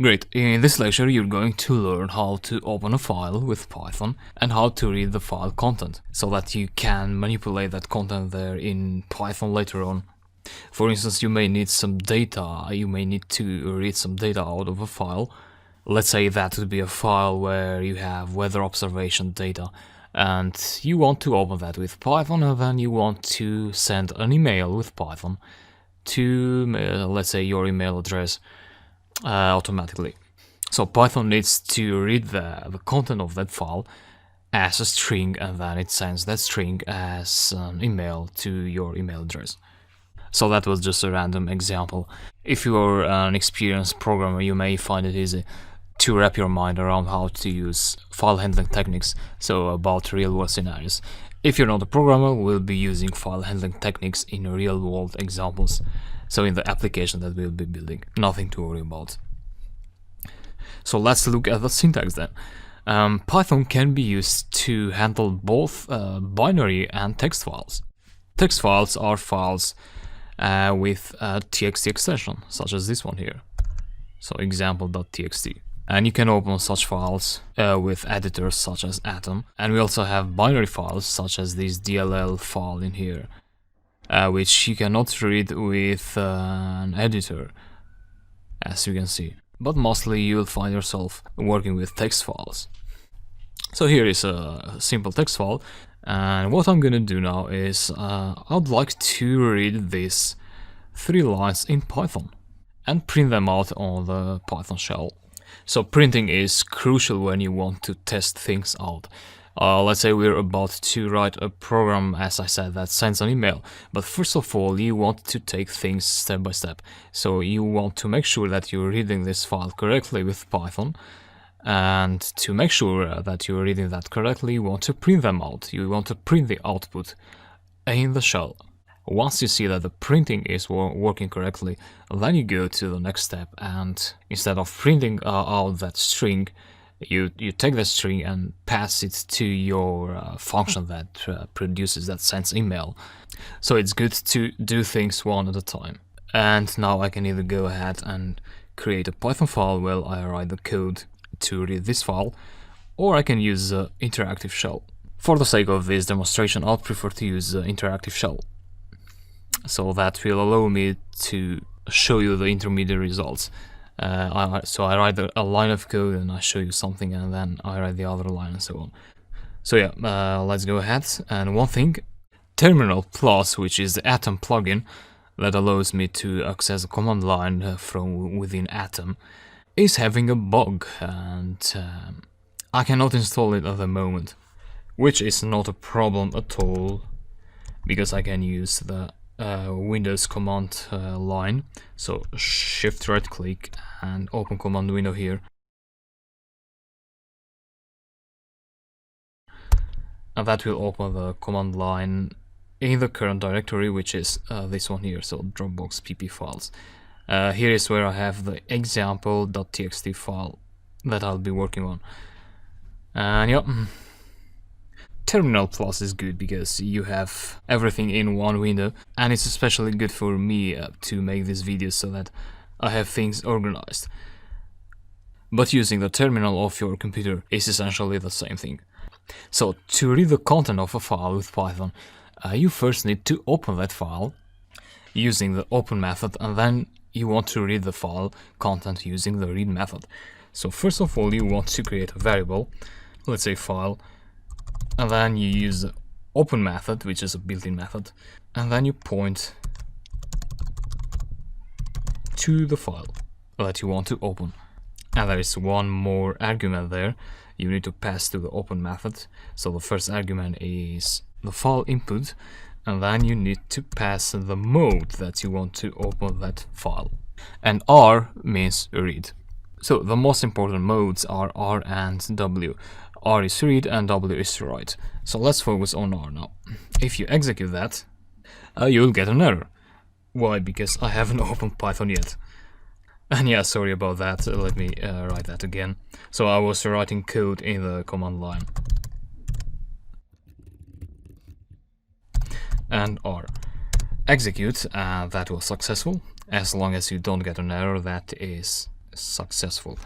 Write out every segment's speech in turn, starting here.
Great, in this lecture you're going to learn how to open a file with Python and how to read the file content so that you can manipulate that content there in Python later on. For instance, you may need some data, you may need to read some data out of a file. Let's say that would be a file where you have weather observation data and you want to open that with Python, and then you want to send an email with Python to, let's say, your email address automatically. So Python needs to read the content of that file as a string, and then it sends that string as an email to your email address. So that was just a random example. If you're an experienced programmer, you may find it easy to wrap your mind around how to use file handling techniques, so about real-world scenarios. If you're not a programmer, we'll be using file handling techniques in real-world examples, so in the application that we'll be building. Nothing to worry about. So let's look at the syntax then. Python can be used to handle both binary and text files. Text files are files with a txt extension, such as this one here. So example.txt. And you can open such files with editors such as Atom. And we also have binary files such as this DLL file in here, which you cannot read with an editor, as you can see. But mostly you'll find yourself working with text files. So here is a simple text file. And what I'm gonna do now is I'd like to read these 3 lines in Python and print them out on the Python shell. So printing is crucial when you want to test things out. Let's say we're about to write a program, as I said, that sends an email. But first of all, you want to take things step by step. So you want to make sure that you're reading this file correctly with Python. And to make sure that you're reading that correctly, you want to print them out. You want to print the output in the shell. Once you see that the printing is working correctly, then you go to the next step, and instead of printing out that string, you take that string and pass it to your function that produces, that sends email. So it's good to do things one at a time. And now I can either go ahead and create a Python file while I write the code to read this file, or I can use the interactive shell. For the sake of this demonstration, I'll prefer to use the interactive shell. So that will allow me to show you the intermediate results. So I write a line of code and I show you something, and then I write the other line and so on. So yeah, let's go ahead. And one thing, Terminal Plus, which is the Atom plugin that allows me to access the command line from within Atom, is having a bug, and I cannot install it at the moment, which is not a problem at all, because I can use the Windows command line. So shift right click and open command window here, and that will open the command line in the current directory, which is this one here, so Dropbox pp files. Here is where I have the example.txt file that I'll be working on. And yeah, Terminal Plus is good because you have everything in one window, and it's especially good for me to make this video so that I have things organized. But using the terminal of your computer is essentially the same thing. So to read the content of a file with Python, you first need to open that file using the open method, and then you want to read the file content using the read method. So first of all, you want to create a variable, let's say file, and then you use the open method, which is a built-in method, and then you point to the file that you want to open. And there is one more argument there you need to pass to the open method. So the first argument is the file input, and then you need to pass the mode that you want to open that file. And R means read. So the most important modes are R and W. R is read and W is write. So let's focus on R now. If you execute that, you'll get an error. Why? Because I haven't opened Python yet. And yeah, sorry about that. Let me write that again. So I was writing code in the command line. And R. Execute, that was successful. As long as you don't get an error, that is successful.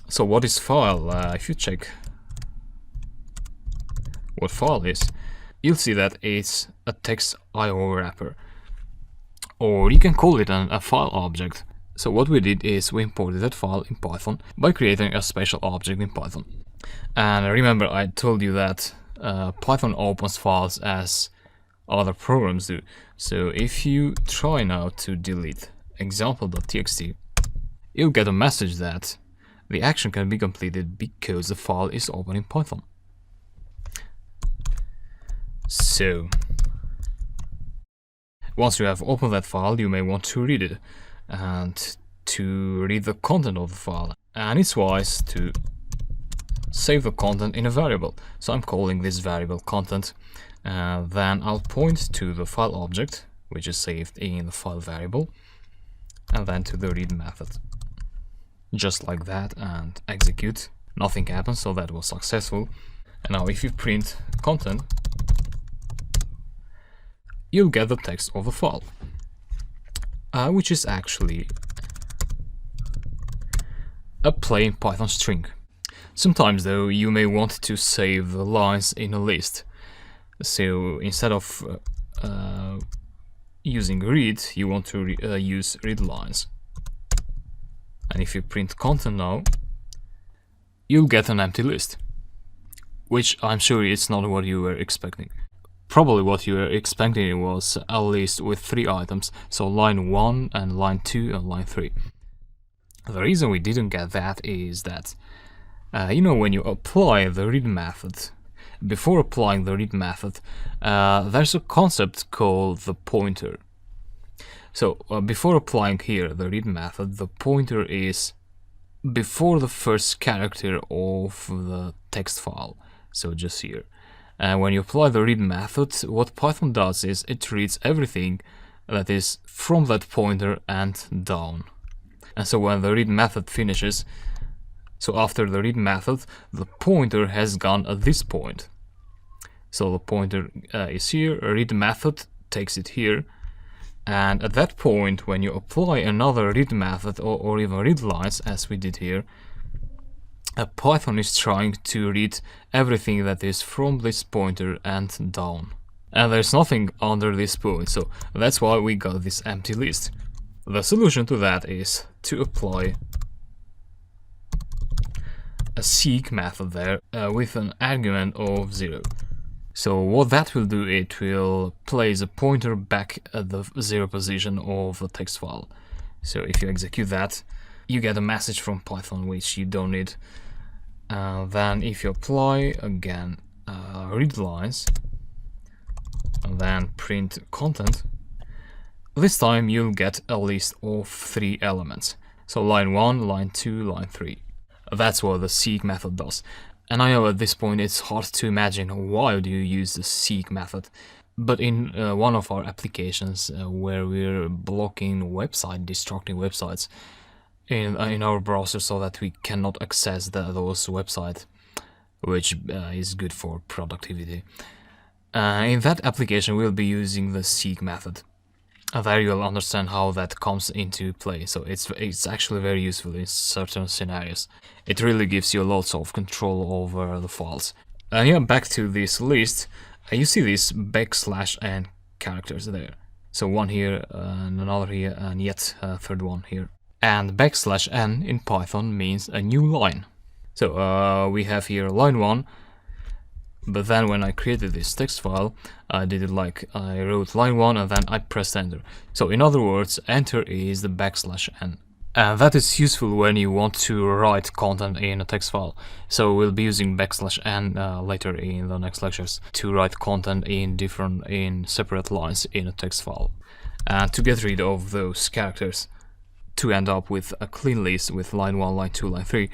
So what is file? If you check what file is, you'll see that it's a text IO wrapper, or you can call it a file object. So what we did is we imported that file in Python by creating a special object in Python. And remember, I told you that Python opens files as other programs do. So if you try now to delete example.txt, you'll get a message that the action can be completed because the file is open in Python. So once you have opened that file, you may want to read it, and to read the content of the file, and it's wise to save the content in a variable. So I'm calling this variable content, then I'll point to the file object, which is saved in the file variable, and then to the read method. Just like that, and execute. Nothing happens, so that was successful. And now if you print content, you'll get the text of the file, which is actually a plain Python string. Sometimes though, you may want to save the lines in a list. So instead of using read, you want to use read lines. And if you print content now, you'll get an empty list, which I'm sure it's not what you were expecting. Probably what you were expecting was a list with 3 items, so line 1 and line 2 and line 3. The reason we didn't get that is that, when you apply the read method, before applying the read method, there's a concept called the pointer. So before applying here the read method, the pointer is before the first character of the text file, so just here. And when you apply the read method, what Python does is it reads everything that is from that pointer and down. And so when the read method finishes, so after the read method, the pointer has gone at this point. So the pointer is here, a read method takes it here, and at that point, when you apply another read method or even read lines, as we did here, Python is trying to read everything that is from this pointer and down. And there's nothing under this point, so that's why we got this empty list. The solution to that is to apply a seek method there with an argument of 0. So what that will do, it will place a pointer back at the 0 position of the text file. So if you execute that, you get a message from Python which you don't need. Then if you apply again read lines and then print content, this time you'll get a list of 3 elements. So line 1, line 2, line 3. That's what the seek method does. And I know at this point it's hard to imagine why do you use the seek method. But in one of our applications where we're blocking destructing websites in our browser so that we cannot access those websites, which is good for productivity. In that application we'll be using the seek method. There you'll understand how that comes into play. So it's actually very useful in certain scenarios. It really gives you lots of control over the files. And yeah, back to this list, you see these \n characters there. So one here, and another here, and yet a third one here. And \n in Python means a new line. So we have here line 1. But then when I created this text file, I did it like I wrote line 1 and then I pressed enter. So in other words, enter is the \n. And that is useful when you want to write content in a text file. So we'll be using \n later in the next lectures to write content in separate lines in a text file. And to get rid of those characters, to end up with a clean list with line 1, line 2, line 3,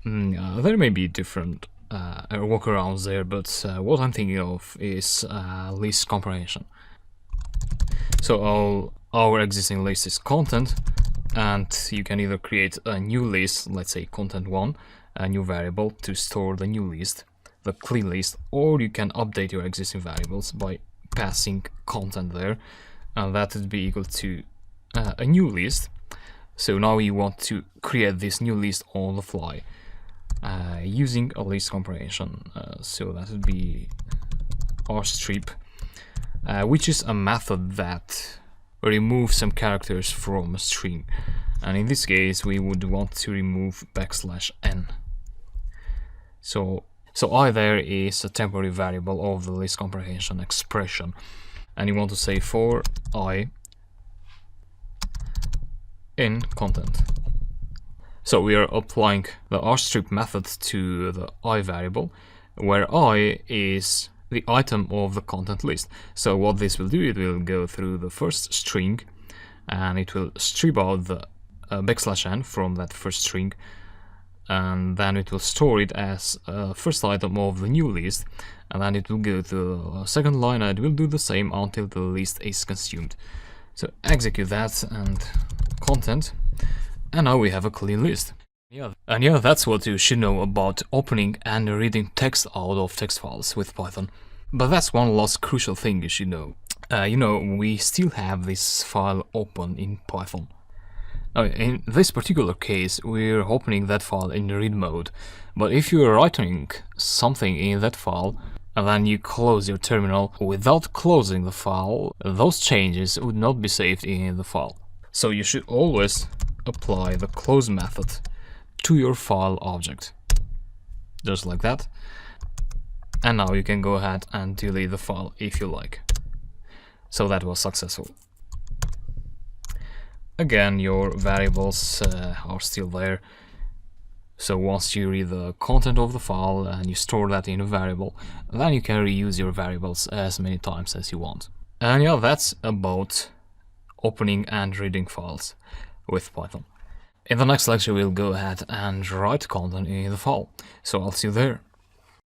there may be different workarounds there, but what I'm thinking of is list comprehension. So all our existing list is content, and you can either create a new list, let's say content1, a new variable to store the new list, the clean list, or you can update your existing variables by passing content there, and that would be equal to a new list. So now we want to create this new list on the fly using a list comprehension. So that would be rstrip, which is a method that removes some characters from a string. And in this case, we would want to remove \n. So I there is a temporary variable of the list comprehension expression, and you want to say for I in content. So we are applying the rstrip method to the I variable, where I is the item of the content list. So what this will do, it will go through the first string and it will strip out the \n from that first string, and then it will store it as first item of the new list, and then it will go to the second line and it will do the same until the list is consumed. So execute that and content, and now we have a clean list. And yeah, that's what you should know about opening and reading text out of text files with Python. But that's one last crucial thing you should know. We still have this file open in Python. In this particular case, we're opening that file in read mode, but if you're writing something in that file and then you close your terminal without closing the file, those changes would not be saved in the file. So you should always apply the close method to your file object, just like that. And now you can go ahead and delete the file if you like. So that was successful. Again, your variables are still there. So once you read the content of the file and you store that in a variable, then you can reuse your variables as many times as you want. And yeah, that's about opening and reading files with Python. In the next lecture, we'll go ahead and write content in the file. So I'll see you there.